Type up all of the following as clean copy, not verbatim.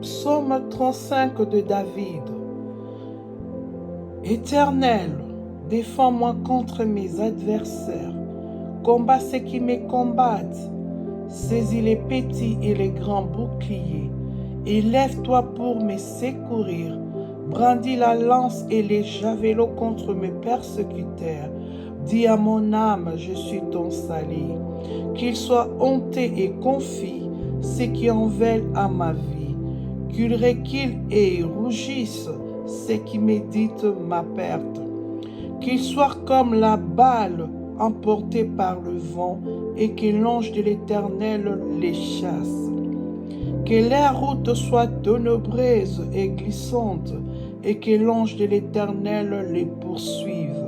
Psaume 35 de David. Éternel, défends-moi contre mes adversaires. Combat ceux qui me combattent. Saisis les petits et les grands boucliers. Élève-toi pour me secourir. Brandis la lance et les javelots contre mes persécuteurs. Dis à mon âme, je suis ton salut. Qu'ils soient honteux et confis, ceux qui en veulent à ma vie. Qu'ils reculent et rougissent, ceux qui méditent ma perte. Qu'ils soient comme la balle emportée par le vent et que l'ange de l'Éternel les chasse. Que leur route soit ténébreuse et glissante et que l'ange de l'Éternel les poursuive.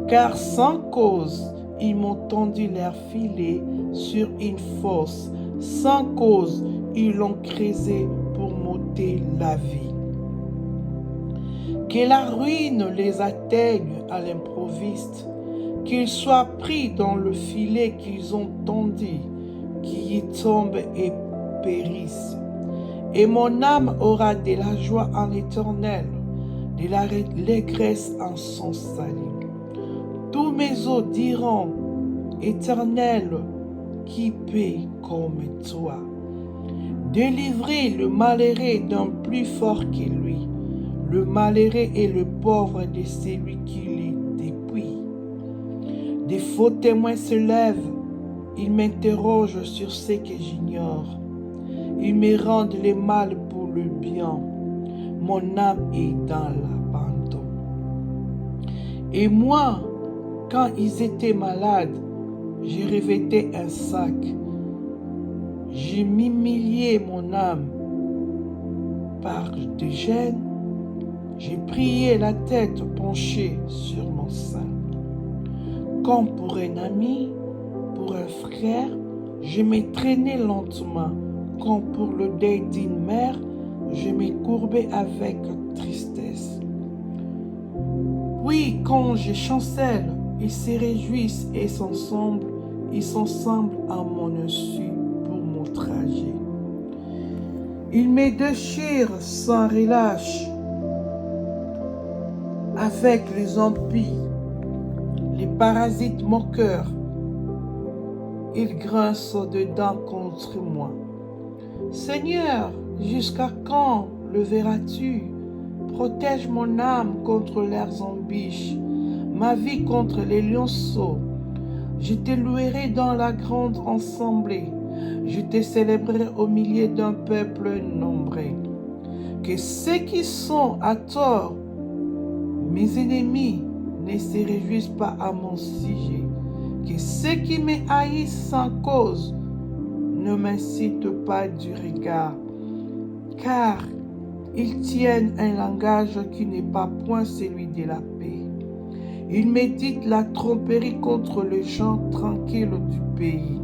Car sans cause, ils m'ont tendu leur filet sur une fosse. Sans cause, ils l'ont creusé pour m'ôter la vie. Que la ruine les atteigne à l'improviste, qu'ils soient pris dans le filet qu'ils ont tendu, qu'ils y tombent et périssent. Et mon âme aura de la joie en l'Éternel, de la allégresse en son salut. Tous mes os diront, Éternel, qui paie comme toi? Délivrer le malheureux d'un plus fort que lui, le malheureux et le pauvre de celui qui les dépouille. Des faux témoins se lèvent, ils m'interrogent sur ce que j'ignore. Ils me rendent le mal pour le bien. Mon âme est dans l'abandon. Et moi, quand ils étaient malades, je revêtais un sac. Je m'humiliais mon âme par de gêne. J'ai prié la tête penchée sur mon sein. Comme pour un ami, pour un frère, je me traînais lentement. Comme pour le deuil d'une mère, je me courbais avec tristesse. Puis quand je chancelle, ils se réjouissent et s'ensemble à mon insu pour m'outrager. Ils me déchirent sans relâche avec les impies, les parasites moqueurs. Ils grincent dedans contre moi. Seigneur, jusqu'à quand le verras-tu? Protège mon âme contre leurs embûches, ma vie contre les lionceaux. Je te louerai dans la grande assemblée, je te célébrerai au milieu d'un peuple nombreux. Que ceux qui sont à tort, mes ennemis, ne se réjouissent pas à mon sujet. Que ceux qui me haïssent sans cause ne m'incitent pas du regard, car ils tiennent un langage qui n'est pas point celui de la paix. Ils méditent la tromperie contre les gens tranquilles du pays.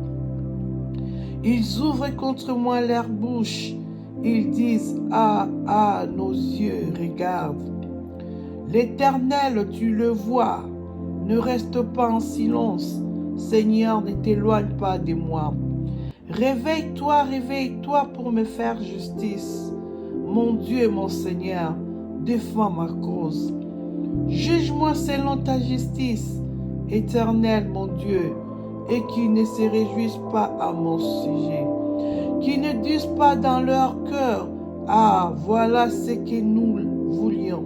Ils ouvrent contre moi leur bouche. Ils disent, ah, ah, nos yeux regardent. L'Éternel, tu le vois. Ne reste pas en silence. Seigneur, ne t'éloigne pas de moi. Réveille-toi, réveille-toi pour me faire justice. Mon Dieu, mon Seigneur, défends ma cause. Juge-moi selon ta justice, Éternel, mon Dieu, et qu'ils ne se réjouissent pas à mon sujet. Qu'ils ne disent pas dans leur cœur, ah, voilà ce que nous voulions.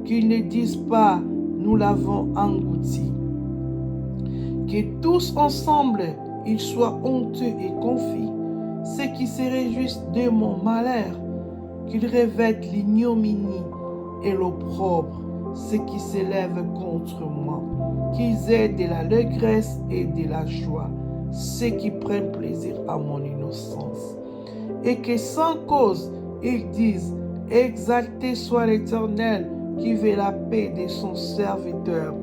Qu'ils ne disent pas, nous l'avons englouti. Que tous ensemble, ils soient honteux et confis, ceux qui se réjouissent de mon malheur, qu'ils revêtent l'ignominie et l'opprobre, ceux qui s'élèvent contre moi, qu'ils aient de l'allégresse et de la joie, ceux qui prennent plaisir à mon innocence, et que sans cause, ils disent, exalté soit l'Éternel qui veut la paix de son serviteur.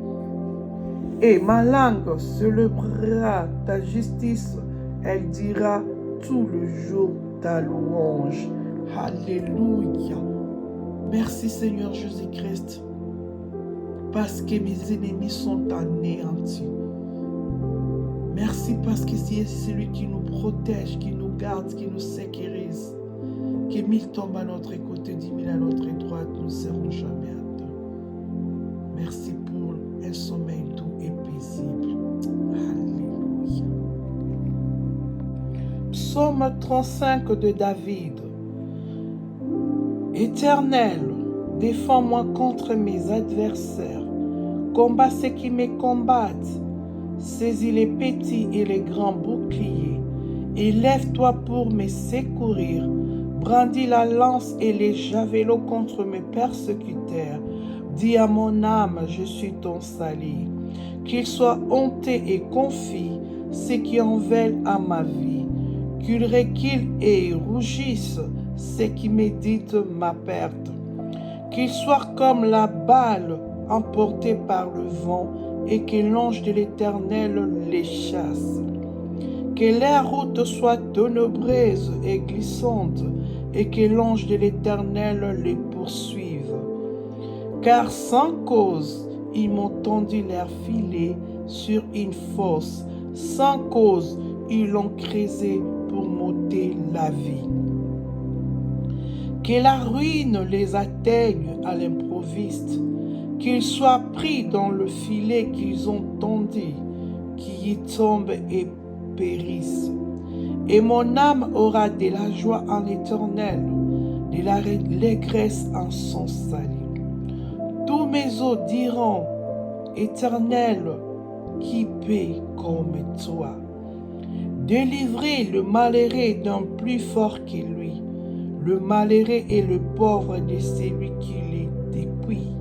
Et ma langue célébrera ta justice, elle dira tout le jour ta louange. Alléluia. Merci Seigneur Jésus-Christ, parce que mes ennemis sont anéantis. Merci parce que c'est celui qui nous protège, qui nous garde, qui nous sécurise, Que 1000 tombent à notre côté, 10 000 à notre droite, nous ne serons jamais atteints. Merci pour un sommeil doux et paisible. Alléluia. Psaume 35 de David. Éternel, défends-moi contre mes adversaires. Combat ceux qui me combattent. Saisis les petits et les grands boucliers. Élève-toi pour me secourir. Brandis la lance et les javelots contre mes persécuteurs. Dis à mon âme, je suis ton salut. Qu'ils soient hontés et confis, ceux qui en veulent à ma vie. Qu'ils reculent et rougissent, ceux qui méditent ma perte. Qu'ils soient comme la balle emportée par le vent et que l'ange de l'Éternel les chasse. Que leur route soit ténébreuse et glissante et que l'ange de l'Éternel les poursuive. Car sans cause, ils m'ont tendu leur filet sur une fosse. Sans cause, ils l'ont creusé pour m'ôter la vie. Que la ruine les atteigne à l'improviste, qu'ils soient pris dans le filet qu'ils ont tendu, qu'ils y tombent et périssent. Et mon âme aura de la joie en l'Éternel, de la allégresse en son salut. Tous mes os diront, Éternel, qui paie comme toi? Délivrez le malheureux d'un plus fort que lui, le malheureux et le pauvre de celui qui les dépouille.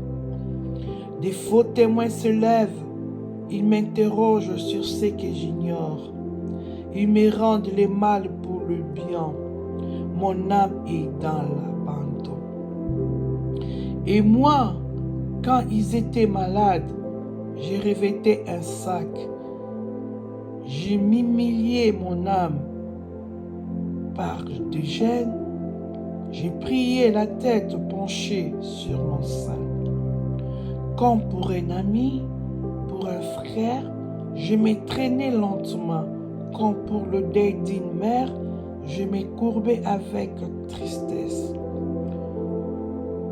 Des faux témoins se lèvent, ils m'interrogent sur ce que j'ignore. Ils me rendent le mal pour le bien. Mon âme est dans l'abandon. Et moi, quand ils étaient malades, je revêtais un sac. Je m'humiliais mon âme par des gênes. J'ai prié la tête penchée sur mon sein. Comme pour un ami, pour un frère, je me traînais lentement. Comme pour le deuil d'une mère, je me courbais avec tristesse.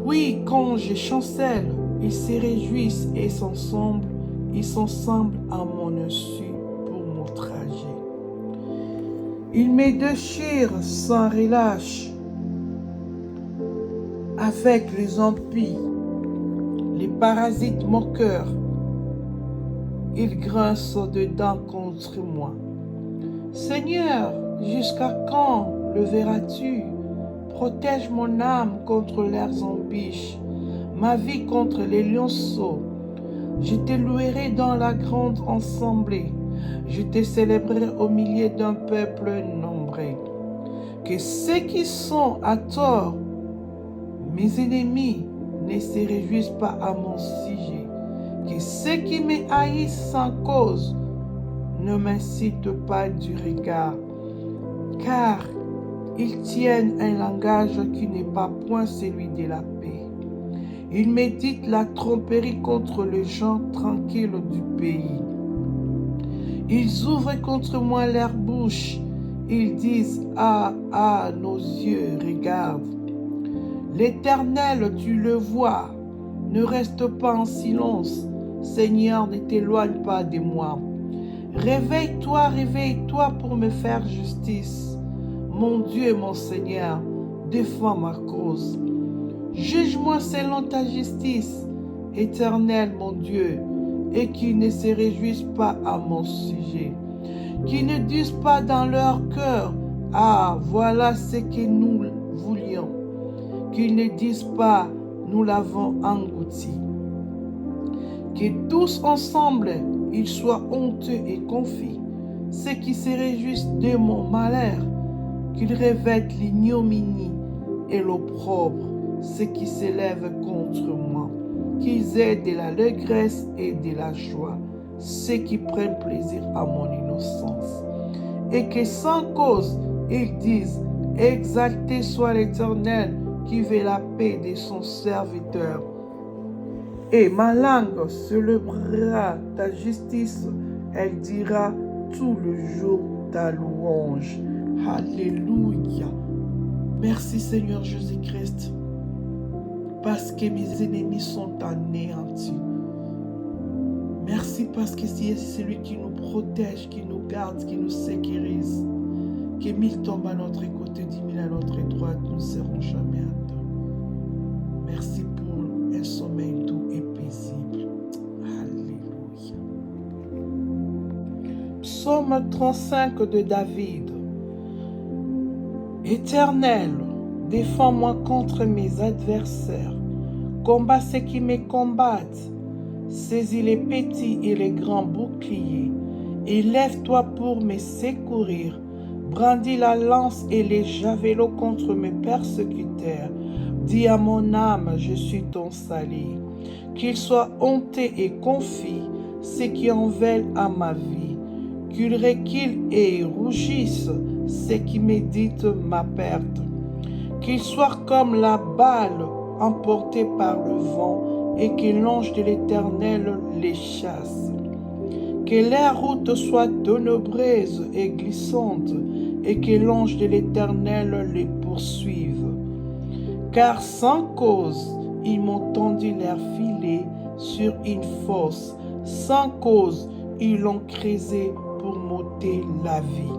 Oui, quand je chancelle, ils se réjouissent et s'ensemble à mon insu pour mon trajet. Ils me déchirent sans relâche avec les impies, les parasites moqueurs. Ils grincent dedans contre moi. Seigneur, jusqu'à quand le verras-tu? Protège mon âme contre leurs embûches, ma vie contre les lionceaux. Je te louerai dans la grande assemblée, je te célébrerai au milieu d'un peuple nombreux. Que ceux qui sont à tort, mes ennemis, ne se réjouissent pas à mon sujet. Que ceux qui me haïssent sans cause ne m'incitent pas du regard, car ils tiennent un langage qui n'est pas point celui de la paix. Ils méditent la tromperie contre les gens tranquilles du pays. Ils ouvrent contre moi leur bouche. Ils disent, ah, ah, nos yeux regardent. L'Éternel, tu le vois. Ne reste pas en silence. Seigneur, ne t'éloigne pas de moi. Réveille-toi, réveille-toi pour me faire justice. Mon Dieu, mon Seigneur, défends ma cause. Juge-moi selon ta justice, Éternel, mon Dieu, et qu'ils ne se réjouissent pas à mon sujet. Qu'ils ne disent pas dans leur cœur, ah, voilà ce que nous voulions. Qu'ils ne disent pas, nous l'avons englouti. Que tous ensemble, ils soient honteux et confis. Ceux qui se réjouissent de mon malheur, qu'ils revêtent l'ignominie et l'opprobre, ceux qui s'élèvent contre moi, qu'ils aient de l'allégresse et de la joie, ceux qui prennent plaisir à mon innocence. Et que sans cause, ils disent, exalté soit l'Éternel qui veut la paix de son serviteur. Et ma langue célébrera ta justice, elle dira tout le jour ta louange. Alléluia. Merci Seigneur Jésus-Christ, parce que mes ennemis sont anéantis. Merci parce que c'est celui qui nous protège, qui nous garde, qui nous sécurise. Que 1000 tombent à notre côté, 10 000 à notre droite, nous ne serons jamais atteints. Merci pour un sommeil doux et paisible. Alléluia. Psaume 35 de David. Éternel, défends-moi contre mes adversaires. Combat ceux qui me combattent. Saisis les petits et les grands boucliers. Élève-toi pour me secourir. Brandis la lance et les javelots contre mes persécuteurs. Dis à mon âme, je suis ton salut. Qu'ils soient hontés et confis, ceux qui en veulent à ma vie. Qu'ils reculent et rougissent, ceux qui méditent ma perte. Qu'ils soient comme la balle emportée par le vent, et que l'ange de l'Éternel les chasse. Que leur route soit ténébreuse et glissante, et que l'ange de l'Éternel les poursuive. Car sans cause, ils m'ont tendu leur filet sur une fosse. Sans cause, ils l'ont creusé pour m'ôter la vie.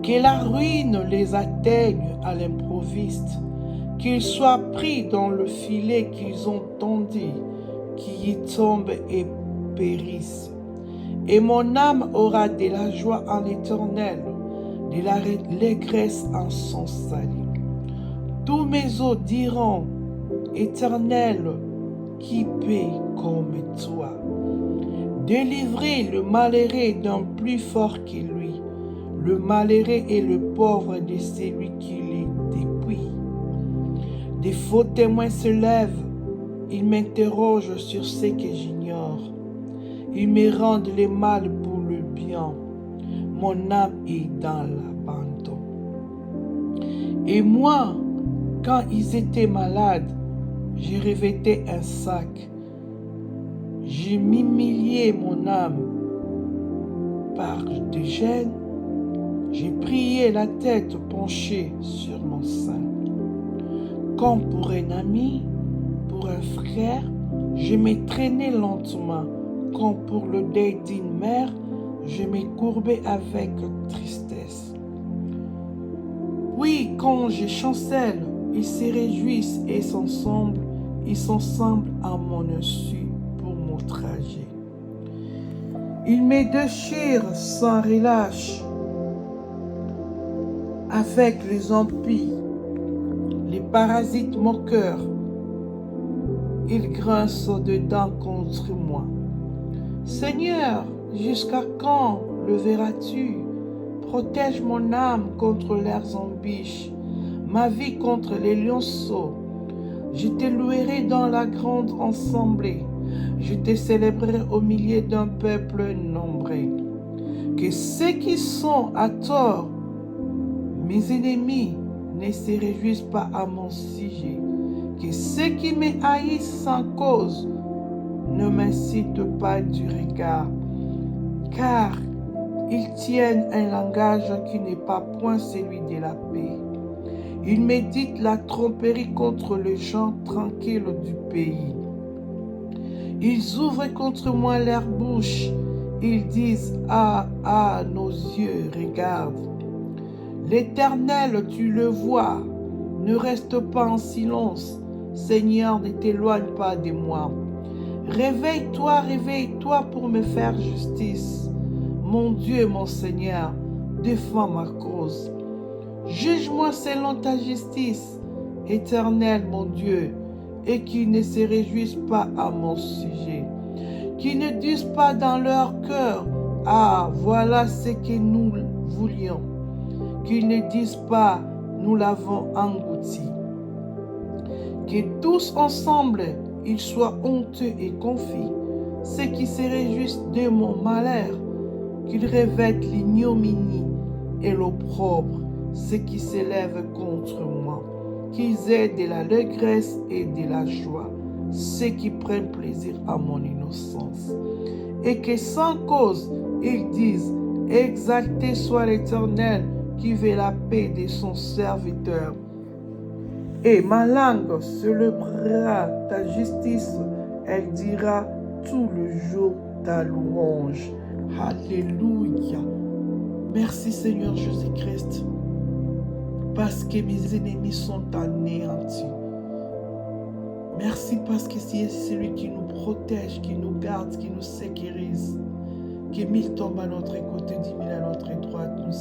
Que la ruine les atteigne à l'improviste, qu'ils soient pris dans le filet qu'ils ont tendu, qu'ils y tombent et périssent. Et mon âme aura de la joie en l'Éternel, de la allégresse en son salut. Tous mes os diront, Éternel, qui paie comme toi? Délivrez le malheureux d'un plus fort que lui, le malheureux et le pauvre de celui qui les dépouille. Des faux témoins se lèvent, ils m'interrogent sur ce que j'ignore. Ils me rendent le mal pour le bien. Mon âme est dans l'abandon. Et moi, quand ils étaient malades, je revêtais un sac. Je m'humiliais mon âme par des gênes. J'ai prié la tête penchée sur mon sein. Comme pour un ami, pour un frère, je me traînais lentement. Comme pour le deuil d'une mère, je me courbais avec tristesse. Oui, quand je chancelle, ils se réjouissent et s'ensemble à mon insu pour m'outrager. Ils me déchirent sans relâche avec les impies. Les parasites moqueurs, ils grincent dedans contre moi. Seigneur, jusqu'à quand le verras-tu? Protège mon âme contre leurs embûches, ma vie contre les lionceaux. Je te louerai dans la grande assemblée, je te célébrerai au milieu d'un peuple nombreux. Que ceux qui sont à tort, mes ennemis, ne se réjouissent pas à mon sujet. Que ceux qui me haïssent sans cause ne m'incitent pas du regard, car ils tiennent un langage qui n'est pas point celui de la paix. Ils méditent la tromperie contre les gens tranquilles du pays. Ils ouvrent contre moi leur bouche. Ils disent, ah, ah, nos yeux regardent. L'Éternel, tu le vois. Ne reste pas en silence. Seigneur, ne t'éloigne pas de moi. Réveille-toi, réveille-toi pour me faire justice. Mon Dieu, mon Seigneur, défends ma cause. Juge-moi selon ta justice, Éternel, mon Dieu, et qu'ils ne se réjouissent pas à mon sujet. Qu'ils ne disent pas dans leur cœur, ah, voilà ce que nous voulions. Qu'ils ne disent pas, nous l'avons englouti. Que tous ensemble, ils soient honteux et confis, ceux qui se réjouissent de mon malheur, qu'ils revêtent l'ignominie et l'opprobre, ceux qui s'élèvent contre moi, qu'ils aient de l'allégresse et de la joie, ceux qui prennent plaisir à mon innocence. Et que sans cause, ils disent, exalté soit l'Éternel, qui veut la paix de son serviteur. Et ma langue célébrera ta justice, elle dira tout le jour ta louange. Alléluia. Merci Seigneur Jésus-Christ, parce que mes ennemis sont anéantis. Merci parce que c'est celui qui nous protège, qui nous garde, qui nous sécurise. Que 1000 tombent à notre côté, 10 000 à notre droite, nous